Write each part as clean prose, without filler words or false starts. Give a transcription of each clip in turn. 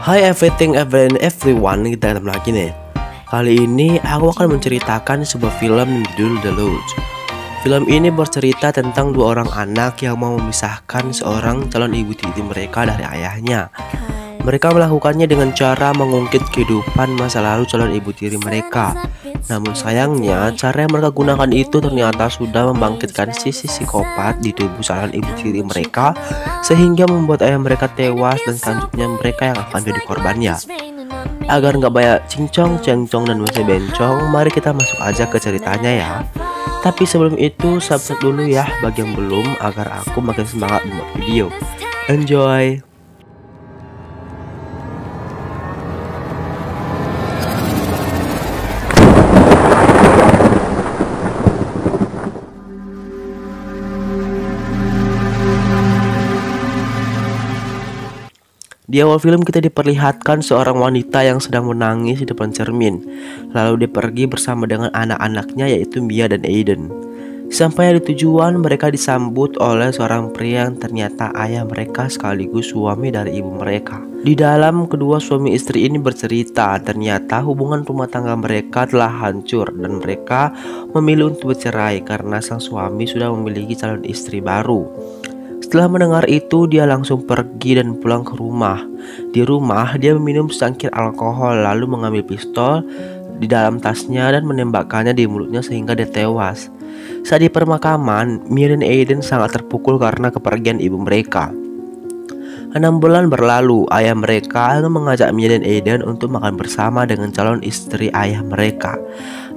Hi everyone, kita ketemu lagi nih. Kali ini aku akan menceritakan sebuah film judul The Lodge. Film ini bercerita tentang dua orang anak yang mau memisahkan seorang calon ibu tiri mereka dari ayahnya. Mereka melakukannya dengan cara mengungkit kehidupan masa lalu calon ibu tiri mereka. Namun sayangnya, cara yang mereka gunakan itu ternyata sudah membangkitkan sisi psikopat di tubuh calon ibu tiri mereka, sehingga membuat ayah mereka tewas dan selanjutnya mereka yang akan jadi korbannya. Agar nggak banyak cincong, cengcong, dan masih bencong, mari kita masuk aja ke ceritanya ya. Tapi sebelum itu, subscribe dulu ya bagi yang belum, agar aku makin semangat membuat video. Enjoy! Di awal film kita diperlihatkan seorang wanita yang sedang menangis di depan cermin. Lalu dia pergi bersama dengan anak-anaknya yaitu Mia dan Aiden. Sampai di tujuan, mereka disambut oleh seorang pria yang ternyata ayah mereka sekaligus suami dari ibu mereka. Di dalam, kedua suami istri ini bercerita ternyata hubungan rumah tangga mereka telah hancur dan mereka memilih untuk bercerai karena sang suami sudah memiliki calon istri baru. Setelah mendengar itu, dia langsung pergi dan pulang ke rumah. Di rumah, dia meminum secangkir alkohol lalu mengambil pistol di dalam tasnya dan menembakkannya di mulutnya sehingga dia tewas. Saat di pemakaman, Mia dan Aiden sangat terpukul karena kepergian ibu mereka. 6 bulan berlalu, ayah mereka mengajak Mia dan Aiden untuk makan bersama dengan calon istri ayah mereka.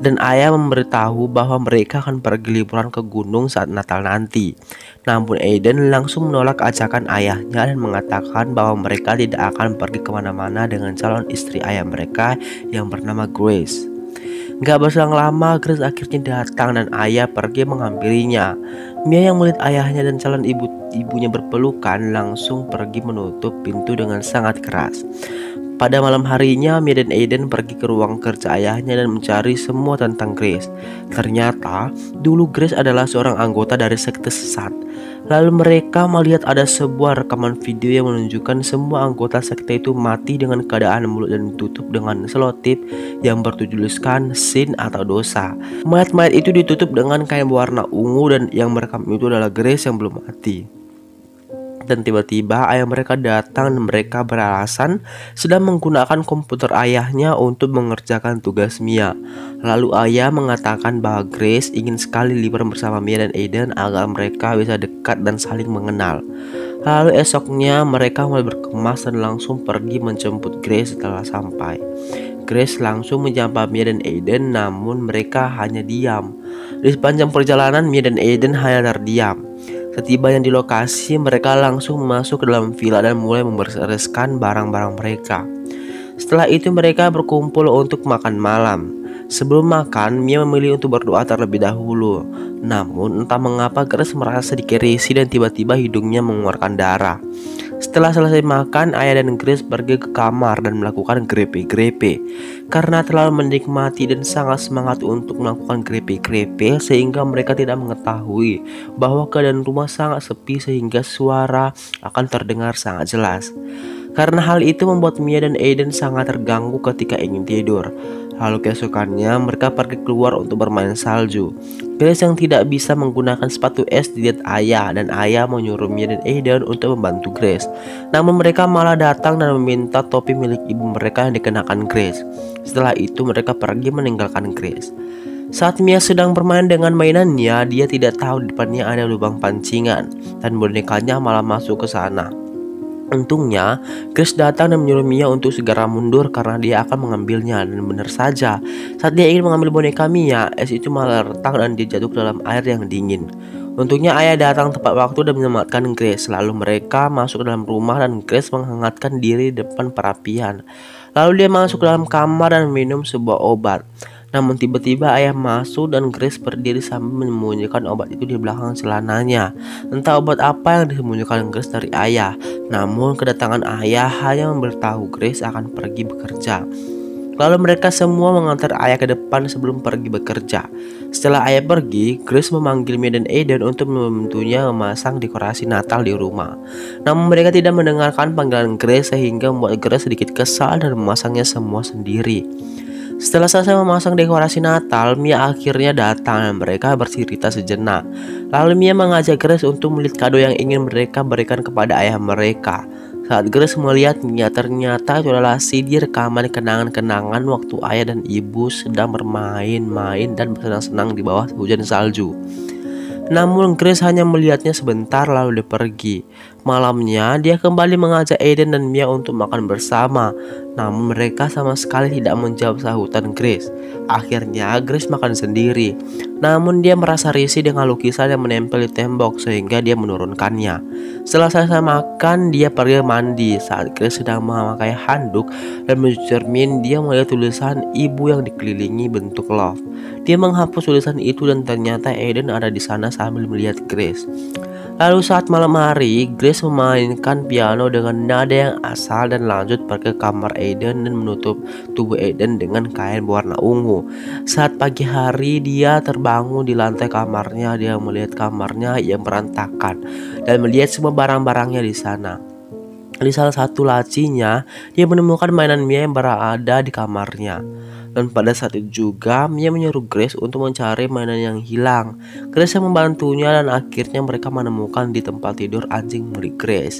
Dan ayah memberitahu bahwa mereka akan pergi liburan ke gunung saat Natal nanti. Namun Aiden langsung menolak ajakan ayahnya dan mengatakan bahwa mereka tidak akan pergi kemana-mana dengan calon istri ayah mereka yang bernama Grace. Gak berselang lama, Grace akhirnya datang dan ayah pergi menghampirinya. Mia yang melihat ayahnya dan calon ibunya berpelukan langsung pergi menutup pintu dengan sangat keras. Pada malam harinya, Mia dan Aiden pergi ke ruang kerja ayahnya dan mencari semua tentang Grace. Ternyata, dulu Grace adalah seorang anggota dari sekte sesat. Lalu mereka melihat ada sebuah rekaman video yang menunjukkan semua anggota sekte itu mati dengan keadaan mulut dan ditutup dengan selotip yang bertuliskan sin atau dosa. Mayat-mayat itu ditutup dengan kain berwarna ungu dan yang merekam itu adalah Grace yang belum mati. Dan tiba-tiba ayah mereka datang dan mereka beralasan sedang menggunakan komputer ayahnya untuk mengerjakan tugas Mia. Lalu ayah mengatakan bahwa Grace ingin sekali liburan bersama Mia dan Aiden agar mereka bisa dekat dan saling mengenal. Lalu esoknya mereka mulai berkemas dan langsung pergi menjemput Grace setelah sampai. Grace langsung menyapa Mia dan Aiden, namun mereka hanya diam. Di sepanjang perjalanan Mia dan Aiden hanya terdiam. Setibanya di lokasi, mereka langsung masuk ke dalam villa dan mulai membereskan barang-barang mereka. Setelah itu mereka berkumpul untuk makan malam. Sebelum makan, Mia memilih untuk berdoa terlebih dahulu. Namun entah mengapa Grace merasa sedikit risih dan tiba-tiba hidungnya mengeluarkan darah. Setelah selesai makan, ayah dan Grace pergi ke kamar dan melakukan grepe-grepe. Karena terlalu menikmati dan sangat semangat untuk melakukan grepe-grepe, sehingga mereka tidak mengetahui bahwa keadaan rumah sangat sepi sehingga suara akan terdengar sangat jelas. Karena hal itu membuat Mia dan Aiden sangat terganggu ketika ingin tidur. Lalu keesokannya mereka pergi keluar untuk bermain salju. Grace yang tidak bisa menggunakan sepatu es dilihat ayah dan ayah menyuruh Mia dan Aiden untuk membantu Grace. Namun mereka malah datang dan meminta topi milik ibu mereka yang dikenakan Grace. Setelah itu mereka pergi meninggalkan Grace. Saat Mia sedang bermain dengan mainannya, dia tidak tahu di depannya ada lubang pancingan dan bonekanya malah masuk ke sana. Untungnya, Grace datang dan menyuruh Mia untuk segera mundur karena dia akan mengambilnya. Dan benar saja, saat dia ingin mengambil boneka Mia, es itu malah retak dan dia jatuh ke dalam air yang dingin. Untungnya ayah datang tepat waktu dan menyelamatkan Grace. Lalu mereka masuk ke dalam rumah dan Grace menghangatkan diri di depan perapian. Lalu dia masuk ke dalam kamar dan minum sebuah obat. Namun tiba-tiba ayah masuk dan Grace berdiri sambil menyembunyikan obat itu di belakang celananya. Entah obat apa yang disembunyikan Grace dari ayah. Namun kedatangan ayah hanya memberitahu Grace akan pergi bekerja. Lalu mereka semua mengantar ayah ke depan sebelum pergi bekerja. Setelah ayah pergi, Grace memanggil Mia dan Aiden untuk membantunya memasang dekorasi Natal di rumah. Namun mereka tidak mendengarkan panggilan Grace sehingga membuat Grace sedikit kesal dan memasangnya semua sendiri. Setelah selesai memasang dekorasi Natal, Mia akhirnya datang dan mereka bercerita sejenak. Lalu Mia mengajak Grace untuk melihat kado yang ingin mereka berikan kepada ayah mereka. Saat Grace melihat Mia, ternyata itu adalah CD rekaman kenangan-kenangan waktu ayah dan ibu sedang bermain-main dan bersenang-senang di bawah hujan salju. Namun Grace hanya melihatnya sebentar lalu dia pergi. Malamnya dia kembali mengajak Aiden dan Mia untuk makan bersama. Namun mereka sama sekali tidak menjawab sahutan Grace. Akhirnya Grace makan sendiri. Namun dia merasa risih dengan lukisan yang menempel di tembok sehingga dia menurunkannya. Setelah selesai makan, dia pergi mandi. Saat Grace sedang memakai handuk dan mencuci cermin, dia melihat tulisan ibu yang dikelilingi bentuk love. Dia menghapus tulisan itu dan ternyata Aiden ada di sana sambil melihat Grace. Lalu saat malam hari, Grace memainkan piano dengan nada yang asal dan lanjut pergi ke kamar Aiden dan menutup tubuh Aiden dengan kain berwarna ungu. Saat pagi hari, dia terbangun di lantai kamarnya. Dia melihat kamarnya yang berantakan dan melihat semua barang-barangnya di sana. Di salah satu lacinya, dia menemukan mainan Mia yang berada di kamarnya. Dan pada saat itu juga Mia menyuruh Grace untuk mencari mainan yang hilang. Grace yang membantunya dan akhirnya mereka menemukan di tempat tidur anjing milik Grace.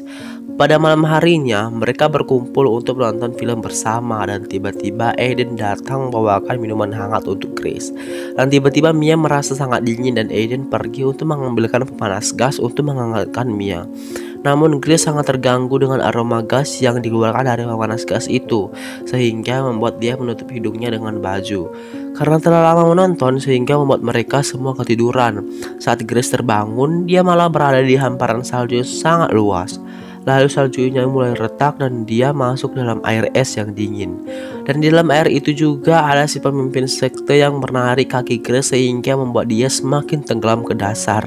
Pada malam harinya mereka berkumpul untuk menonton film bersama dan tiba-tiba Aiden datang membawakan minuman hangat untuk Grace. Dan tiba-tiba Mia merasa sangat dingin dan Aiden pergi untuk mengambilkan pemanas gas untuk menghangatkan Mia. Namun Grace sangat terganggu dengan aroma gas yang dikeluarkan dari pemanas gas itu, sehingga membuat dia menutup hidungnya dengan baju. Karena terlalu lama menonton sehingga membuat mereka semua ketiduran. Saat Grace terbangun, dia malah berada di hamparan salju yang sangat luas. Lalu saljunya mulai retak dan dia masuk dalam air es yang dingin. Dan di dalam air itu juga ada si pemimpin sekte yang menarik kaki Grace sehingga membuat dia semakin tenggelam ke dasar.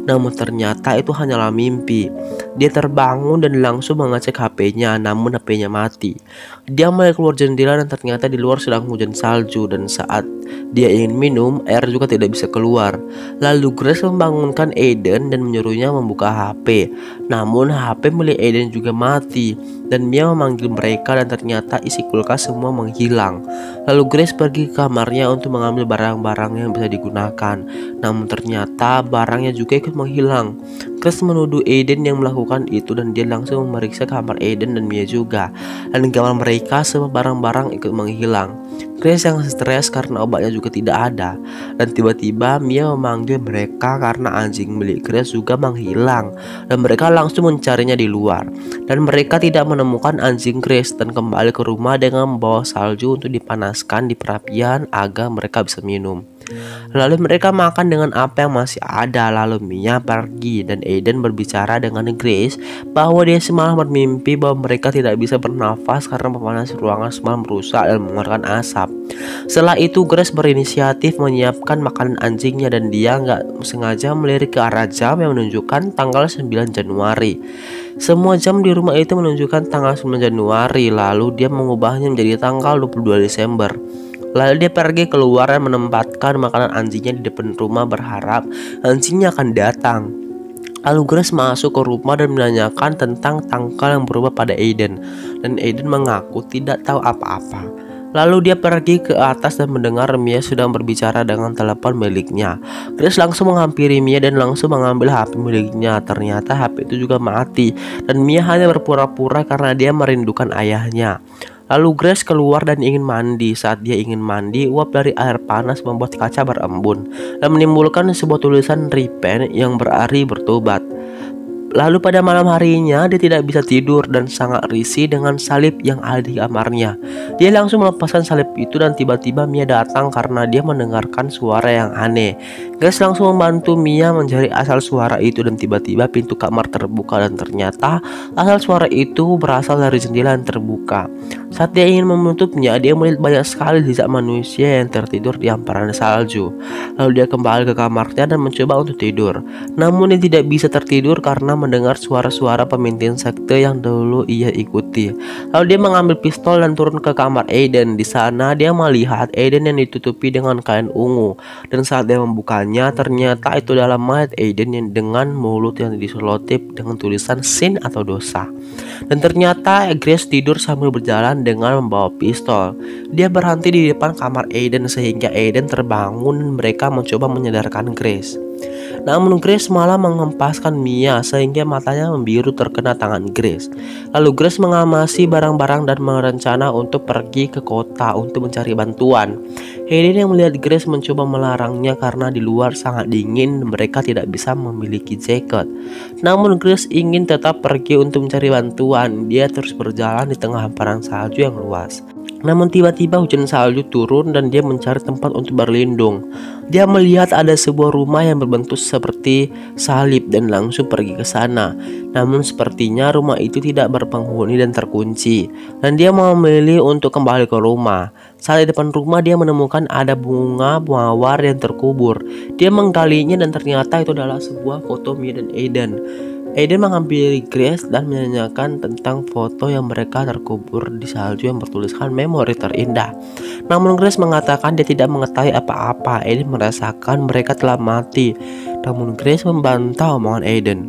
Namun ternyata itu hanyalah mimpi. Dia terbangun dan langsung mengecek HP-nya, namun HP-nya mati. Dia mulai keluar jendela dan ternyata di luar sedang hujan salju, dan saat dia ingin minum, air juga tidak bisa keluar. Lalu Grace membangunkan Aiden dan menyuruhnya membuka HP. Namun HP milik Aiden juga mati, dan Mia memanggil mereka dan ternyata isi kulkas semua menghilang. Lalu Grace pergi ke kamarnya untuk mengambil barang-barang yang bisa digunakan. Namun ternyata barangnya juga ikut menghilang. Grace menuduh Aiden yang melakukan itu dan dia langsung memeriksa kamar Aiden dan Mia juga. Dan di kamar mereka semua barang-barang ikut menghilang. Grace yang stres karena obatnya juga tidak ada. Dan tiba-tiba Mia memanggil mereka karena anjing milik Grace juga menghilang. Dan mereka langsung mencarinya di luar. Dan mereka tidak menemukan anjing Grace dan kembali ke rumah dengan membawa salju untuk dipanaskan di perapian agar mereka bisa minum. Lalu mereka makan dengan apa yang masih ada. Lalu Mia pergi dan Aiden berbicara dengan Grace bahwa dia semalam bermimpi bahwa mereka tidak bisa bernafas karena pemanas ruangan semalam rusak dan mengeluarkan asap. Setelah itu Grace berinisiatif menyiapkan makanan anjingnya dan dia nggak sengaja melirik ke arah jam yang menunjukkan tanggal 9 Januari. Semua jam di rumah itu menunjukkan tanggal 9 Januari. Lalu dia mengubahnya menjadi tanggal 22 Desember. Lalu dia pergi keluar dan menempatkan makanan anjingnya di depan rumah berharap anjingnya akan datang. Lalu Grace masuk ke rumah dan menanyakan tentang tanggal yang berubah pada Aiden. Dan Aiden mengaku tidak tahu apa-apa. Lalu dia pergi ke atas dan mendengar Mia sedang berbicara dengan telepon miliknya. Grace langsung menghampiri Mia dan langsung mengambil HP miliknya. Ternyata HP itu juga mati dan Mia hanya berpura-pura karena dia merindukan ayahnya. Lalu Grace keluar dan ingin mandi. Saat dia ingin mandi, uap dari air panas membuat kaca berembun dan menimbulkan sebuah tulisan repent yang berarti bertobat. Lalu pada malam harinya dia tidak bisa tidur dan sangat risih dengan salib yang ada di kamarnya. Dia langsung melepaskan salib itu dan tiba-tiba Mia datang karena dia mendengarkan suara yang aneh. Grace langsung membantu Mia mencari asal suara itu dan tiba-tiba pintu kamar terbuka dan ternyata asal suara itu berasal dari jendela yang terbuka. Saat dia ingin menutupnya, dia melihat banyak sekali sisa manusia yang tertidur di hamparan salju. Lalu dia kembali ke kamarnya dan mencoba untuk tidur. Namun dia tidak bisa tertidur karena mendengar suara-suara pemimpin sekte yang dulu ia ikuti. Lalu dia mengambil pistol dan turun ke kamar Aiden. Di sana dia melihat Aiden yang ditutupi dengan kain ungu. Dan saat dia membukanya, ternyata itu adalah mayat Aiden yang dengan mulut yang diselotip dengan tulisan sin atau dosa. Dan ternyata Grace tidur sambil berjalan dengan membawa pistol. Dia berhenti di depan kamar Aiden sehingga Aiden terbangun dan mereka mencoba menyadarkan Grace. Namun Grace malah menghempaskan Mia sehingga matanya membiru terkena tangan Grace. Lalu Grace mengamasi barang-barang dan merencana untuk pergi ke kota untuk mencari bantuan. Aiden yang melihat Grace mencoba melarangnya karena di luar sangat dingin dan mereka tidak bisa memiliki jaket. Namun Grace ingin tetap pergi untuk mencari bantuan. Dia terus berjalan di tengah hamparan salju yang luas. Namun tiba-tiba hujan salju turun dan dia mencari tempat untuk berlindung. Dia melihat ada sebuah rumah yang berbentuk seperti salib dan langsung pergi ke sana. Namun sepertinya rumah itu tidak berpenghuni dan terkunci. Dan dia memilih untuk kembali ke rumah. Saat di depan rumah dia menemukan ada bunga mawar yang terkubur. Dia menggalinya dan ternyata itu adalah sebuah foto Mia dan Aiden. Aiden menghampiri Grace dan menanyakan tentang foto yang mereka terkubur di salju yang bertuliskan memori terindah. Namun Grace mengatakan dia tidak mengetahui apa-apa. Aiden merasakan mereka telah mati. Namun Grace membantah omongan Aiden.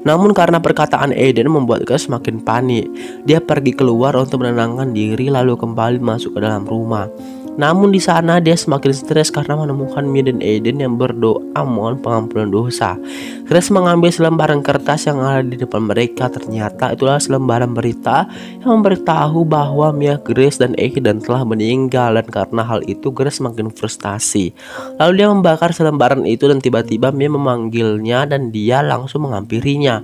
Namun karena perkataan Aiden membuat Grace semakin panik. Dia pergi keluar untuk menenangkan diri lalu kembali masuk ke dalam rumah. Namun di sana dia semakin stres karena menemukan Mia dan Aiden yang berdoa mohon pengampunan dosa. Grace mengambil selembaran kertas yang ada di depan mereka. Ternyata itulah selembaran berita yang memberitahu bahwa Mia, Grace, dan Aiden telah meninggal. Dan karena hal itu Grace semakin frustasi. Lalu dia membakar selembaran itu dan tiba-tiba Mia memanggilnya dan dia langsung menghampirinya.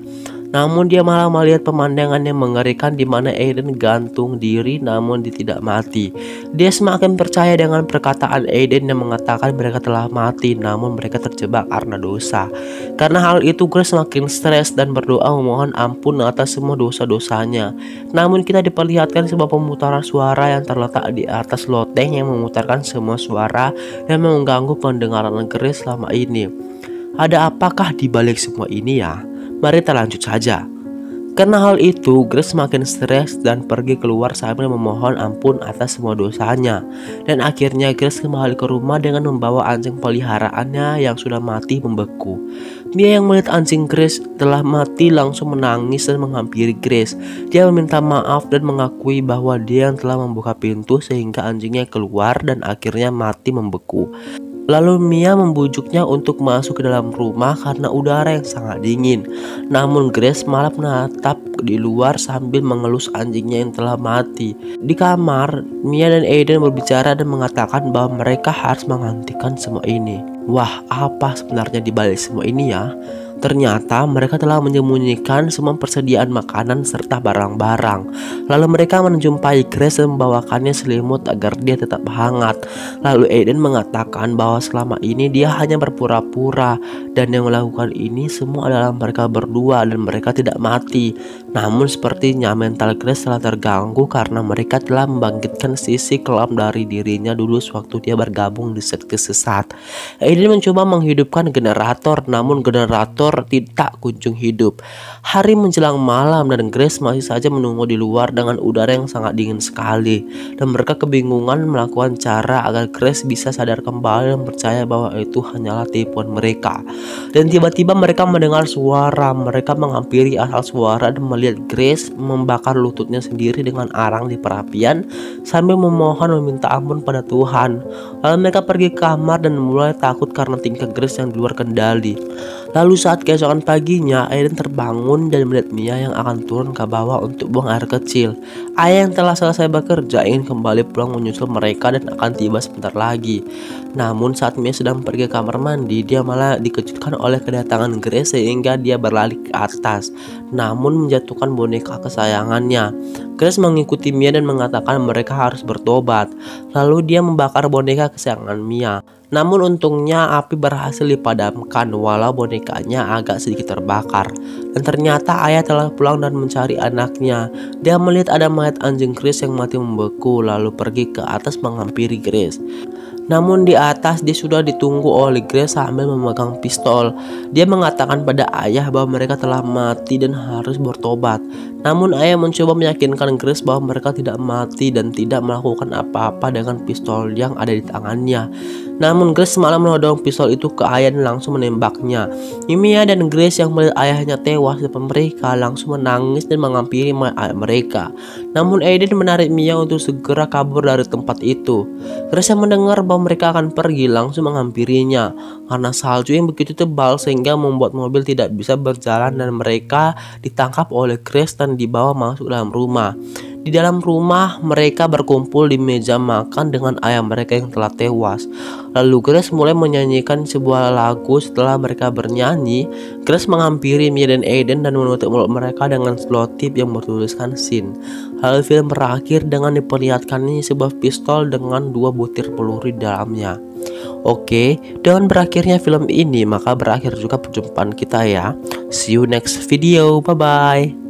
Namun dia malah melihat pemandangan yang mengerikan di mana Aiden gantung diri namun dia tidak mati. Dia semakin percaya dengan perkataan Aiden yang mengatakan mereka telah mati namun mereka terjebak karena dosa. Karena hal itu Grace semakin stres dan berdoa memohon ampun atas semua dosa-dosanya. Namun kita diperlihatkan sebuah pemutaran suara yang terletak di atas loteng yang memutarkan semua suara yang mengganggu pendengaran Grace selama ini. Ada apakah di balik semua ini ya? Mari kita lanjut saja. Karena hal itu, Grace semakin stres dan pergi keluar sambil memohon ampun atas semua dosanya. Dan akhirnya Grace kembali ke rumah dengan membawa anjing peliharaannya yang sudah mati membeku. Mia yang melihat anjing Grace telah mati langsung menangis dan menghampiri Grace. Dia meminta maaf dan mengakui bahwa dia yang telah membuka pintu sehingga anjingnya keluar dan akhirnya mati membeku. Lalu Mia membujuknya untuk masuk ke dalam rumah karena udara yang sangat dingin. Namun Grace malah menatap di luar sambil mengelus anjingnya yang telah mati. Di kamar, Mia dan Aiden berbicara dan mengatakan bahwa mereka harus menghentikan semua ini. Wah, apa sebenarnya di balik semua ini ya? Ternyata mereka telah menyembunyikan semua persediaan makanan serta barang-barang. Lalu mereka menjumpai Grace dan membawakannya selimut agar dia tetap hangat. Lalu Aiden mengatakan bahwa selama ini dia hanya berpura-pura dan yang melakukan ini semua adalah mereka berdua dan mereka tidak mati. Namun sepertinya mental Grace telah terganggu karena mereka telah membangkitkan sisi kelam dari dirinya dulu sewaktu dia bergabung di sekte sesat. Aiden mencoba menghidupkan generator, namun generator tidak kunjung hidup. Hari menjelang malam dan Grace masih saja menunggu di luar dengan udara yang sangat dingin sekali. Dan mereka kebingungan melakukan cara agar Grace bisa sadar kembali dan percaya bahwa itu hanyalah tipuan mereka. Dan tiba-tiba mereka mendengar suara. Mereka menghampiri asal suara dan melihat Grace membakar lututnya sendiri dengan arang di perapian sambil memohon meminta ampun pada Tuhan. Lalu mereka pergi ke kamar dan mulai takut karena tingkah Grace yang di luar kendali. Lalu saat keesokan paginya, Aiden terbangun dan melihat Mia yang akan turun ke bawah untuk buang air kecil. Ayah yang telah selesai bekerja ingin kembali pulang menyusul mereka dan akan tiba sebentar lagi. Namun saat Mia sedang pergi ke kamar mandi, dia malah dikejutkan oleh kedatangan Grace sehingga dia berlari ke atas, namun menjatuhkan boneka kesayangannya. Grace mengikuti Mia dan mengatakan mereka harus bertobat. Lalu dia membakar boneka kesayangan Mia. Namun untungnya api berhasil dipadamkan walau bonekanya agak sedikit terbakar. Dan ternyata ayah telah pulang dan mencari anaknya. Dia melihat ada mayat anjing Grace yang mati membeku, lalu pergi ke atas menghampiri Grace. Namun di atas dia sudah ditunggu oleh Grace sambil memegang pistol. Dia mengatakan pada ayah bahwa mereka telah mati dan harus bertobat. Namun ayah mencoba meyakinkan Grace bahwa mereka tidak mati dan tidak melakukan apa-apa dengan pistol yang ada di tangannya. Namun Grace malah menodong pistol itu ke ayah dan langsung menembaknya. Mia dan Grace yang melihat ayahnya tewas di depan mereka langsung menangis dan menghampiri ayah mereka. Namun Aiden menarik Mia untuk segera kabur dari tempat itu. Grace yang mendengar bahwa mereka akan pergi langsung menghampirinya karena salju yang begitu tebal sehingga membuat mobil tidak bisa berjalan dan mereka ditangkap oleh Grace dan dibawa masuk dalam rumah. Di dalam rumah mereka berkumpul di meja makan dengan ayah mereka yang telah tewas. Lalu Grace mulai menyanyikan sebuah lagu. Setelah mereka bernyanyi, Grace menghampiri Mia dan Aiden dan menutup mulut mereka dengan selotip yang bertuliskan Sin. Lalu film berakhir dengan diperlihatkannya sebuah pistol dengan 2 butir peluru di dalamnya. Oke, dengan berakhirnya film ini maka berakhir juga perjumpaan kita ya. See you next video, bye bye.